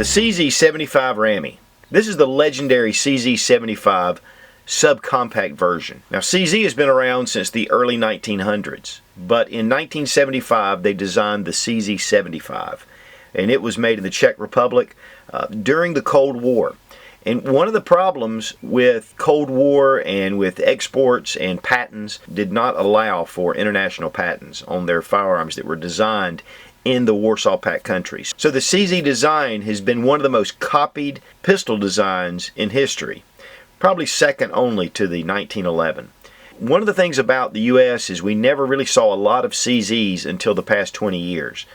CZ75 RAMI. This is the legendary CZ75 subcompact version. Now CZ has been around since the early 1900s, but in 1975 they designed the CZ75, and it was made in the Czech Republic during the Cold War. And one of the problems with Cold War and with exports and patents did not allow for international patents on their firearms that were designed in the Warsaw Pact countries. So the CZ design has been one of the most copied pistol designs in history, probably second only to the 1911. One of the things about the U.S. is we never really saw a lot of CZs until the past 20 years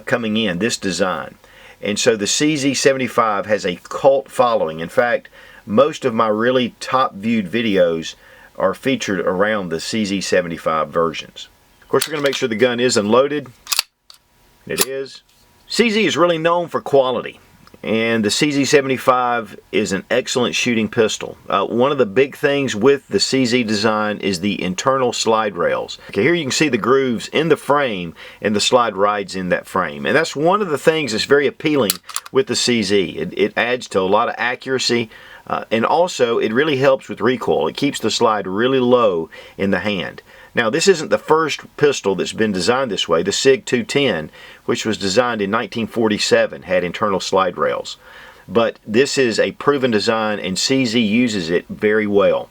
coming in, this design. And so the CZ75 has a cult following. In fact, most of my really top viewed videos are featured around the CZ75 versions. Of course, we're going to make sure the gun is unloaded. It is. CZ is really known for quality, and the CZ75 is an excellent shooting pistol. One of the big things with the CZ design is the internal slide rails. Okay, here you can see the grooves in the frame, and the slide rides in that frame. And that's one of the things that's very appealing with the CZ. It adds to a lot of accuracy, and also it really helps with recoil. It keeps the slide really low in the hand. Now, this isn't the first pistol that's been designed this way. The SIG 210, which was designed in 1947, had internal slide rails. But this is a proven design, and CZ uses it very well.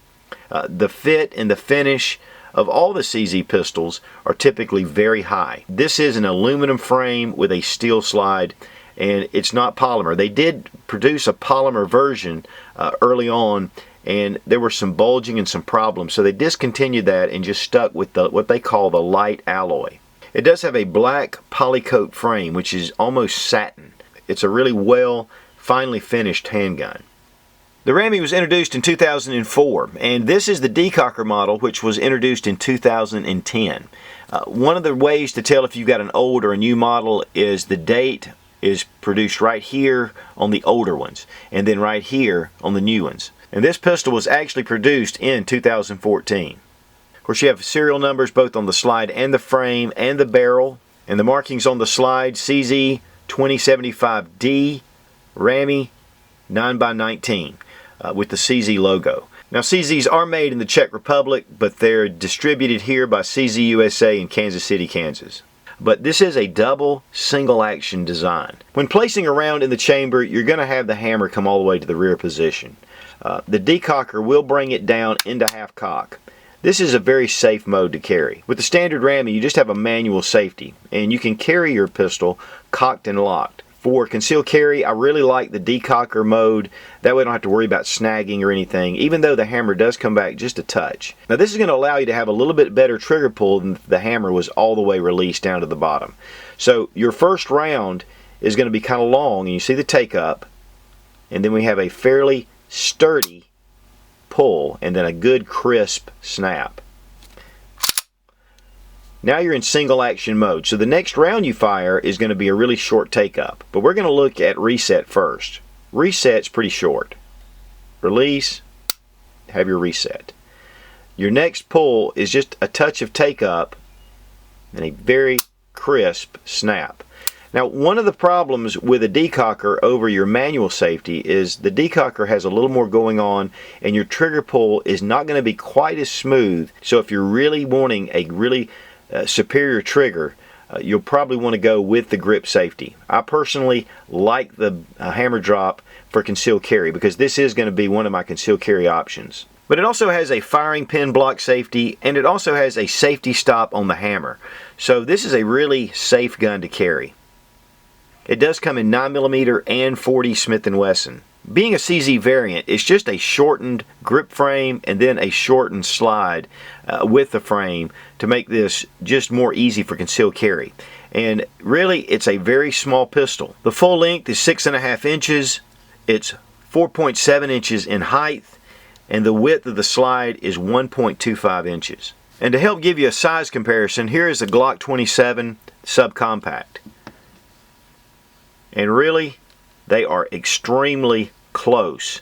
The fit and the finish of all the CZ pistols are typically very high. This is an aluminum frame with a steel slide, and it's not polymer. They did produce a polymer version early on, and there were some bulging and some problems, so they discontinued that and just stuck with what they call the light alloy. It does have a black polycoat frame, which is almost satin. It's a really well, finely finished handgun. The RAMI was introduced in 2004, and this is the decocker model, which was introduced in 2010. One of the ways to tell if you've got an old or a new model is the date is produced right here on the older ones, and then right here on the new ones. And this pistol was actually produced in 2014. Of course, you have serial numbers both on the slide and the frame and the barrel. And the markings on the slide, CZ 2075D, RAMI 9x19 with the CZ logo. Now, CZs are made in the Czech Republic, but they're distributed here by CZ USA in Kansas City, Kansas. But this is a double single action design. When placing a round in the chamber, you're going to have the hammer come all the way to the rear position. The decocker will bring it down into half cock. This is a very safe mode to carry. With the standard RAMI, you just have a manual safety, and you can carry your pistol cocked and locked. For concealed carry, I really like the decocker mode. That way I don't have to worry about snagging or anything, even though the hammer does come back just a touch. Now this is going to allow you to have a little bit better trigger pull than if the hammer was all the way released down to the bottom. So your first round is going to be kind of long, and you see the take up, and then we have a fairly sturdy pull and then a good crisp snap. Now you're in single action mode, so the next round you fire is going to be a really short take up, but we're going to look at reset first. Reset's pretty short. Release, have your reset. Your next pull is just a touch of take up and a very crisp snap. Now, one of the problems with a decocker over your manual safety is the decocker has a little more going on, and your trigger pull is not going to be quite as smooth. So if you're really wanting a really superior trigger, you'll probably want to go with the grip safety. I personally like the hammer drop for concealed carry because this is going to be one of my concealed carry options. But it also has a firing pin block safety, and it also has a safety stop on the hammer. So this is a really safe gun to carry. It does come in 9mm and 40 Smith & Wesson. Being a CZ variant, it's just a shortened grip frame and then a shortened slide with the frame to make this just more easy for concealed carry. And really, it's a very small pistol. The full length is 6.5 inches. It's 4.7 inches in height, and the width of the slide is 1.25 inches. And to help give you a size comparison, here is the Glock 27 Subcompact. And really, they are extremely close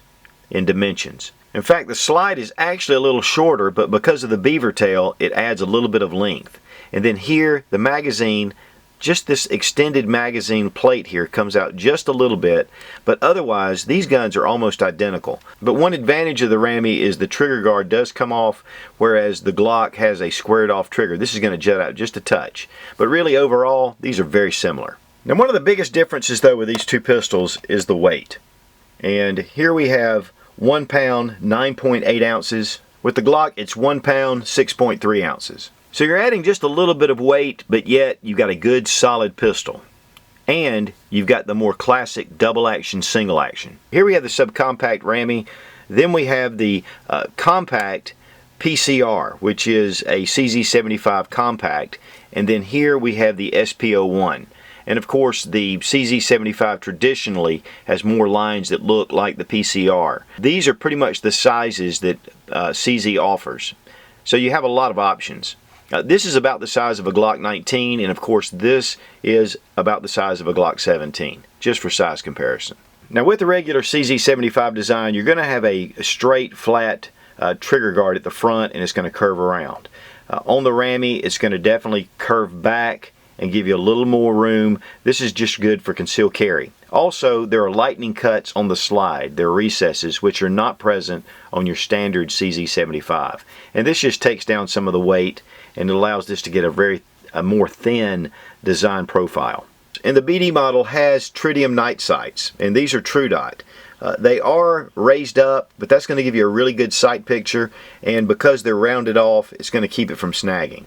in dimensions. In fact, the slide is actually a little shorter, but because of the beaver tail, it adds a little bit of length. And then here, the magazine Just this extended magazine plate here comes out just a little bit, but otherwise these guns are almost identical. But one advantage of the RAMI is the trigger guard does come off, whereas the Glock has a squared off trigger. This is going to jut out just a touch. But really overall, these are very similar. Now one of the biggest differences though with these two pistols is the weight. And here we have 1 pound, 9.8 ounces. With the Glock, it's 1 pound, 6.3 ounces. So you're adding just a little bit of weight, but yet you've got a good solid pistol. And you've got the more classic double action, single action. Here we have the Subcompact RAMI. Then we have the compact PCR, which is a CZ75 compact. And then here we have the SP01. And of course the CZ75 traditionally has more lines that look like the PCR. These are pretty much the sizes that CZ offers. So you have a lot of options. This is about the size of a Glock 19, and of course this is about the size of a Glock 17, just for size comparison. Now with the regular CZ75 design, you're going to have a straight, flat trigger guard at the front, and it's going to curve around. On the RAMI, it's going to definitely curve back and give you a little more room. This is just good for concealed carry. Also, there are lightning cuts on the slide. There are recesses which are not present on your standard CZ75. And this just takes down some of the weight and it allows this to get a more thin design profile. And the BD model has tritium night sights, and these are True Dot. They are raised up, but that's going to give you a really good sight picture, and because they're rounded off, it's going to keep it from snagging.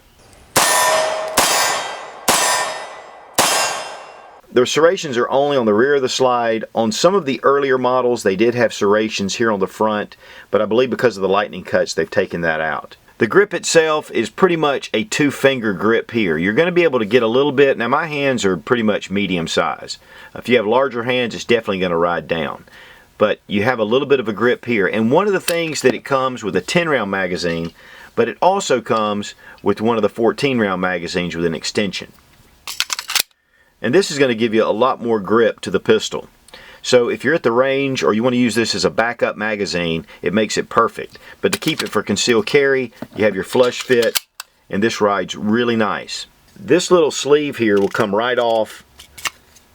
The serrations are only on the rear of the slide. On some of the earlier models, they did have serrations here on the front, but I believe because of the lightning cuts, they've taken that out. The grip itself is pretty much a 2-finger grip here. You're going to be able to get a little bit. Now my hands are pretty much medium size. If you have larger hands, it's definitely going to ride down. But you have a little bit of a grip here. And one of the things that it comes with a 10-round magazine, but it also comes with one of the 14-round magazines with an extension. And this is going to give you a lot more grip to the pistol. So if you're at the range or you want to use this as a backup magazine, it makes it perfect. But to keep it for concealed carry, you have your flush fit, and this rides really nice. This little sleeve here will come right off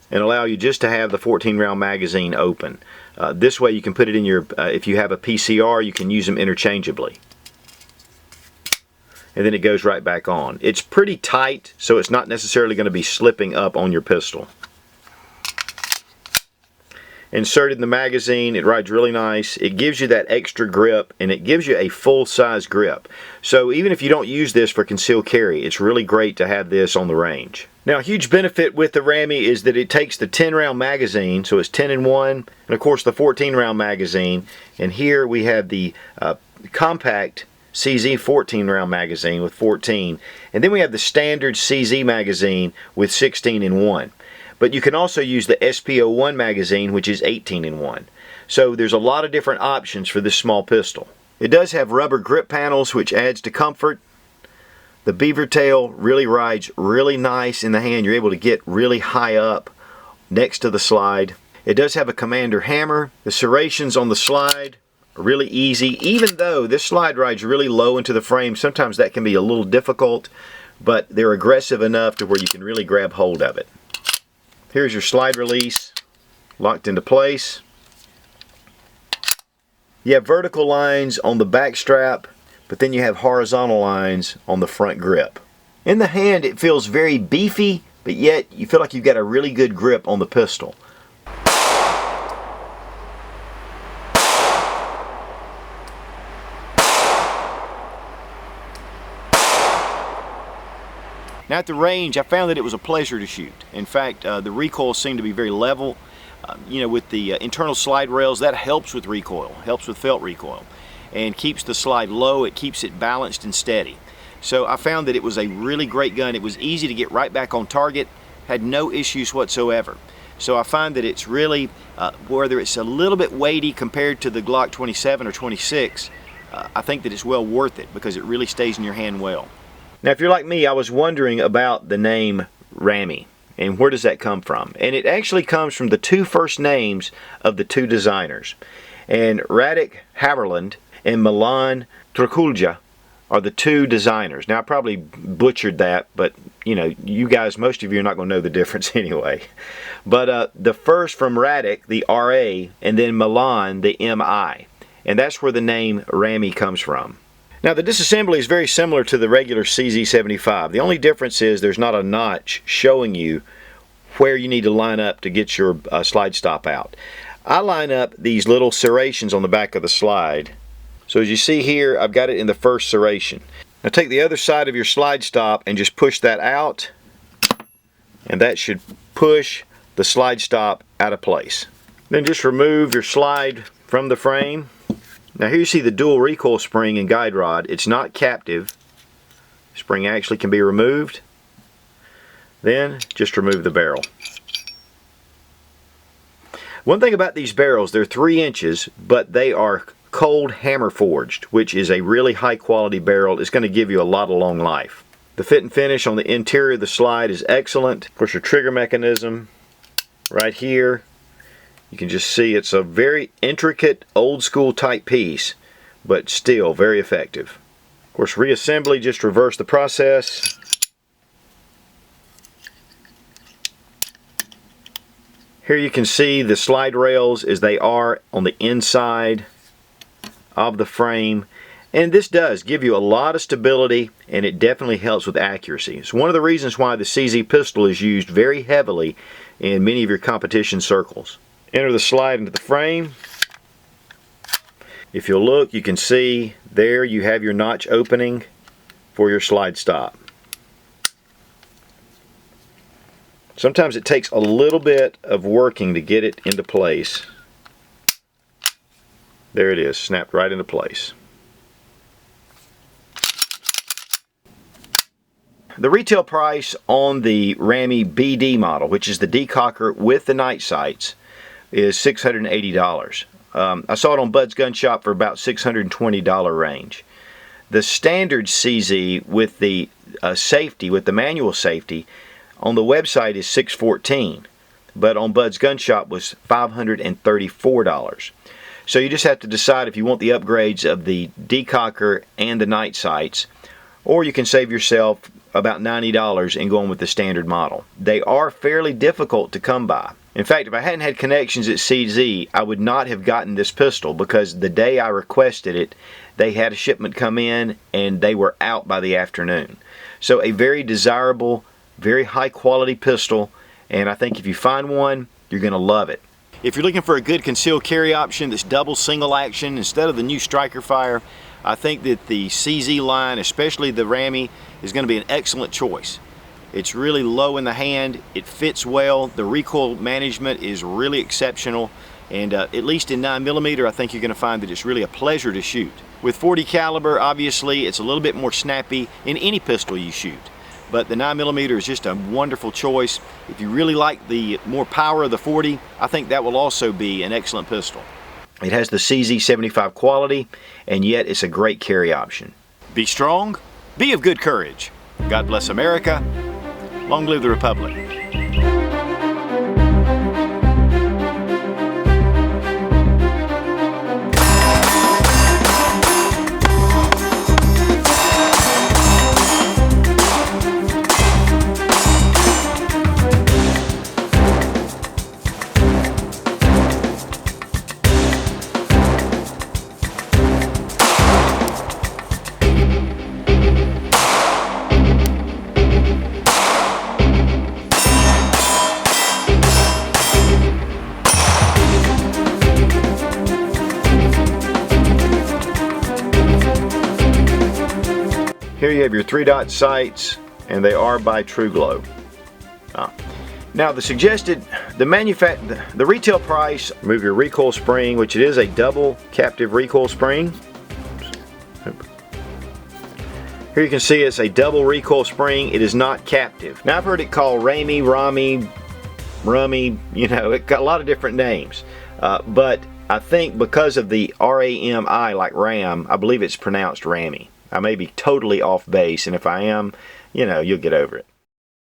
and allow you just to have the 14-round magazine open. This way you can put it in your, if you have a PCR, you can use them interchangeably. And then it goes right back on. It's pretty tight, so it's not necessarily going to be slipping up on your pistol. Inserted in the magazine, it rides really nice. It gives you that extra grip, and it gives you a full-size grip. So even if you don't use this for concealed carry, it's really great to have this on the range. Now a huge benefit with the RAMI is that it takes the 10-round magazine, so it's 10 in 1, and of course the 14-round magazine, and here we have the compact CZ 14-round magazine with 14, and then we have the standard CZ magazine with 16 in 1. But you can also use the SP01 magazine, which is 18 in 1. So there's a lot of different options for this small pistol. It does have rubber grip panels, which adds to comfort. The beaver tail really rides really nice in the hand. You're able to get really high up next to the slide. It does have a commander hammer. The serrations on the slide are really easy. Even though this slide rides really low into the frame, sometimes that can be a little difficult, but they're aggressive enough to where you can really grab hold of it. Here's your slide release, locked into place. You have vertical lines on the back strap, but then you have horizontal lines on the front grip. In the hand, it feels very beefy, but yet you feel like you've got a really good grip on the pistol. Now at the range, I found that it was a pleasure to shoot. In fact, the recoil seemed to be very level. You know, with the internal slide rails, that helps with recoil, helps with felt recoil, and keeps the slide low. It keeps it balanced and steady. So I found that it was a really great gun. It was easy to get right back on target, had no issues whatsoever. So I find that it's really, whether it's a little bit weighty compared to the Glock 27 or 26, I think that it's well worth it because it really stays in your hand well. Now if you're like me, I was wondering about the name RAMI and where does that come from? And it actually comes from the two first names of the two designers. And Radek Haberland and Milan Trukulja are the two designers. Now I probably butchered that, but you know, you guys, most of you are not going to know the difference anyway. But the first from Radek, the RA, and then Milan, the MI. And that's where the name RAMI comes from. Now the disassembly is very similar to the regular CZ75. The only difference is there's not a notch showing you where you need to line up to get your slide stop out. I line up these little serrations on the back of the slide. So as you see here, I've got it in the first serration. Now take the other side of your slide stop and just push that out, and that should push the slide stop out of place. Then just remove your slide from the frame. Now here you see the dual recoil spring and guide rod. It's not captive. Spring actually can be removed. Then just remove the barrel. One thing about these barrels, they're 3 inches, but they are cold hammer forged, which is a really high quality barrel. It's going to give you a lot of long life. The fit and finish on the interior of the slide is excellent. Of course, your trigger mechanism right here, you can just see it's a very intricate old school type piece, but still very effective. Of course, reassembly, just reverse the process. Here you can see the slide rails as they are on the inside of the frame, and this does give you a lot of stability, and it definitely helps with accuracy. It's one of the reasons why the CZ pistol is used very heavily in many of your competition circles. Enter the slide into the frame. If you'll look, you can see there you have your notch opening for your slide stop. Sometimes it takes a little bit of working to get it into place. There it is, snapped right into place. The retail price on the RAMI BD model, which is the decocker with the night sights, is $680. I saw it on Bud's Gun Shop for about $620 range. The standard CZ with the safety, with the manual safety, on the website is $614, but on Bud's Gun Shop was $534. So you just have to decide if you want the upgrades of the decocker and the night sights, or you can save yourself about $90 and go on with the standard model. They are fairly difficult to come by. In fact, if I hadn't had connections at CZ, I would not have gotten this pistol, because the day I requested it, they had a shipment come in and they were out by the afternoon. So a very desirable, very high quality pistol, and I think if you find one, you're going to love it. If you're looking for a good concealed carry option that's double single action instead of the new striker fire, I think that the CZ line, especially the RAMI, is going to be an excellent choice. It's really low in the hand, it fits well, the recoil management is really exceptional, and at least in 9mm, I think you're going to find that it's really a pleasure to shoot. With 40 caliber, obviously, it's a little bit more snappy in any pistol you shoot. But the 9mm is just a wonderful choice. If you really like the more power of the 40, I think that will also be an excellent pistol. It has the CZ75 quality, and yet it's a great carry option. Be strong, be of good courage. God bless America. Long live the Republic. Here you have your 3-dot sights, and they are by TrueGlow. Now the retail price, remove your recoil spring, which it is a double captive recoil spring. Here you can see it's a double recoil spring. It is not captive. Now I've heard it called RAMI, RAMI, you know, it got a lot of different names. But I think because of the RAMI, like RAM, I believe it's pronounced RAMI. I may be totally off base, and if I am, you know, you'll get over it.